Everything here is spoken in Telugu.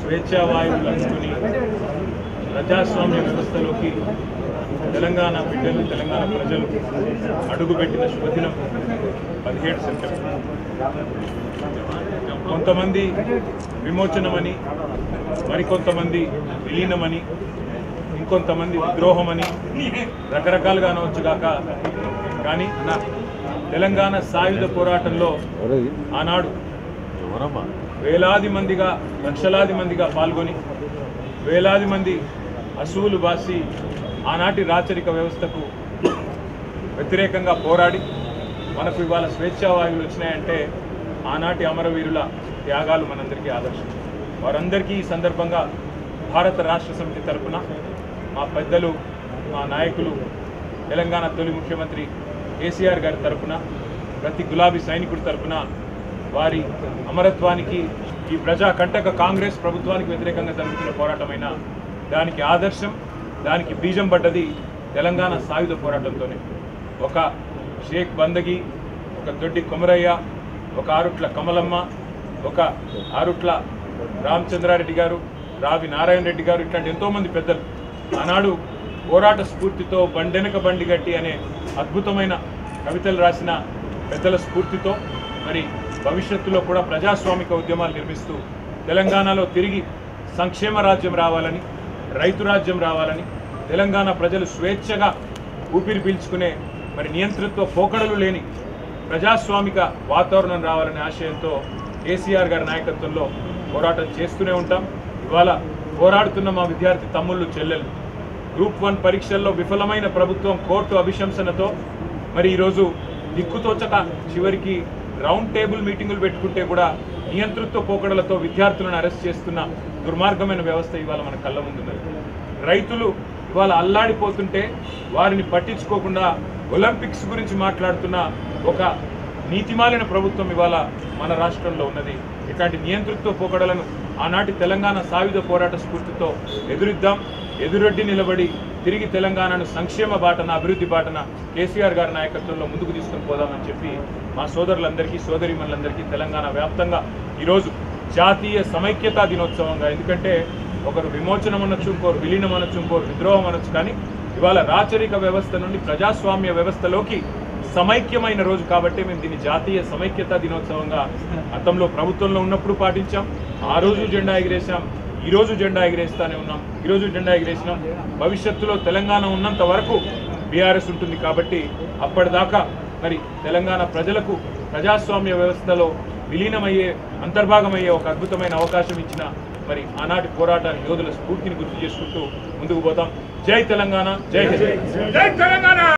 స్వేచ్ఛా వాయువులు అందుకుని ప్రజాస్వామ్య వ్యవస్థలోకి తెలంగాణ బిడ్డలు తెలంగాణ ప్రజలు అడుగుపెట్టిన శుభదినం 17 సెప్టెంబర్. కొంతమంది విమోచనమని, మరికొంతమంది విలీనమని, ఇంకొంతమంది విద్రోహమని రకరకాలుగా అనవచ్చుగాక, కానీ తెలంగాణ సాయుధ పోరాటంలో ఆనాడు వేలాది మందిగా, లక్షలాది మందిగా పాల్గొని వేలాది మంది అసువులు బాసి ఆనాటి రాచరిక వ్యవస్థకు వ్యతిరేకంగా పోరాడి మనకు ఇవాళ స్వేచ్ఛా వాయువులు వచ్చినాయంటే ఆనాటి అమరవీరుల త్యాగాలు మనందరికీ ఆదర్శం. వారందరికీ ఈ సందర్భంగా భారత రాష్ట్ర సమితి తరఫున మా పెద్దలు, మా నాయకులు, తెలంగాణ తొలి ముఖ్యమంత్రి కేసీఆర్ గారి తరఫున, ప్రతి గులాబీ సైనికుడి తరఫున వారి అమరత్వానికి, ఈ ప్రజా కంటక కాంగ్రెస్ ప్రభుత్వానికి వ్యతిరేకంగా జరుగుతున్న పోరాటమైన దానికి ఆదర్శం, దానికి బీజం పడ్డది తెలంగాణ సాయుధ పోరాటంతోనే. ఒక షేక్ బందగి, ఒక దొడ్డి కొమరయ్య, ఒక ఆరుట్ల కమలమ్మ, ఒక ఆరుట్ల రామచంద్రారెడ్డి గారు, రావి నారాయణ రెడ్డి గారు, ఇట్లాంటి ఎంతోమంది పెద్దలు ఆనాడు పోరాట స్ఫూర్తితో బండెనక బండి గట్టి అనే అద్భుతమైన కవితలు రాసిన పెద్దల స్ఫూర్తితో మరి భవిష్యత్తులో కూడా ప్రజాస్వామిక ఉద్యమాలు నిర్మిస్తూ తెలంగాణలో తిరిగి సంక్షేమ రాజ్యం రావాలని, రైతు రాజ్యం రావాలని, తెలంగాణ ప్రజలు స్వేచ్ఛగా ఊపిరి పీల్చుకునే మరి నియంతృత్వ పోకడలు లేని ప్రజాస్వామిక వాతావరణం రావాలనే ఆశయంతో కేసీఆర్ గారి నాయకత్వంలో పోరాటం చేస్తూనే ఉంటాం. ఇవాళ పోరాడుతున్న మా విద్యార్థి తమ్ముళ్ళు, చెల్లెలు గ్రూప్ 1 పరీక్షల్లో విఫలమైన ప్రభుత్వం కోర్టు అభిశంసనతో మరి ఈరోజు దిక్కుతోచక చివరికి రౌండ్ టేబుల్ మీటింగులు పెట్టుకుంటే కూడా నియంతృత్వ పోకడలతో విద్యార్థులను అరెస్ట్ చేస్తున్న దుర్మార్గమైన వ్యవస్థ ఇవాళ మన కళ్ళ ముందున్నది. రైతులు ఇవాళ అల్లాడిపోతుంటే వారిని పట్టించుకోకుండా ఒలింపిక్స్ గురించి మాట్లాడుతున్న ఒక నీతిమాలిన ప్రభుత్వం ఇవాళ మన రాష్ట్రంలో ఉన్నది. ఇట్లాంటి నియంతృత్వ పోకడలను ఆనాటి తెలంగాణ సాయుధ పోరాట స్ఫూర్తితో ఎదురిద్దాం, ఎదురొడ్డి నిలబడి తిరిగి తెలంగాణను సంక్షేమ బాటన, అభివృద్ధి బాటన కేసీఆర్ గారి నాయకత్వంలో ముందుకు తీసుకొని పోదామని చెప్పి మా సోదరులందరికీ, సోదరిమణులందరికీ తెలంగాణ వ్యాప్తంగా ఈరోజు జాతీయ సమైక్యతా దినోత్సవంగా, ఎందుకంటే ఒకరు విమోచనం అనొచ్చు, ఇంకోరు విలీనం అనొచ్చు, ఇంకోరు విద్రోహం అనొచ్చు, కానీ ఇవాళ రాచరిక వ్యవస్థ నుండి ప్రజాస్వామ్య వ్యవస్థలోకి సమైక్యమైన రోజు కాబట్టి మేము దీన్ని జాతీయ సమైక్యతా దినోత్సవంగా గతంలో ప్రభుత్వంలో ఉన్నప్పుడు పాటించాం. ఆ రోజు జెండా ఎగిరేసాం, ఈరోజు జెండా ఎగిరేస్తానే ఉన్నాం, ఈరోజు జెండా ఎగిరేసినాం. భవిష్యత్తులో తెలంగాణ ఉన్నంత వరకు బీఆర్ఎస్ ఉంటుంది కాబట్టి అప్పటిదాకా మరి తెలంగాణ ప్రజలకు ప్రజాస్వామ్య వ్యవస్థలో విలీనమయ్యే, అంతర్భాగమయ్యే ఒక అద్భుతమైన అవకాశం ఇచ్చిన మరి ఆనాటి పోరాట యోధుల స్ఫూర్తిని గుర్తు చేసుకుంటూ ముందుకు పోతాం. జై తెలంగాణ, జై తెలంగాణ.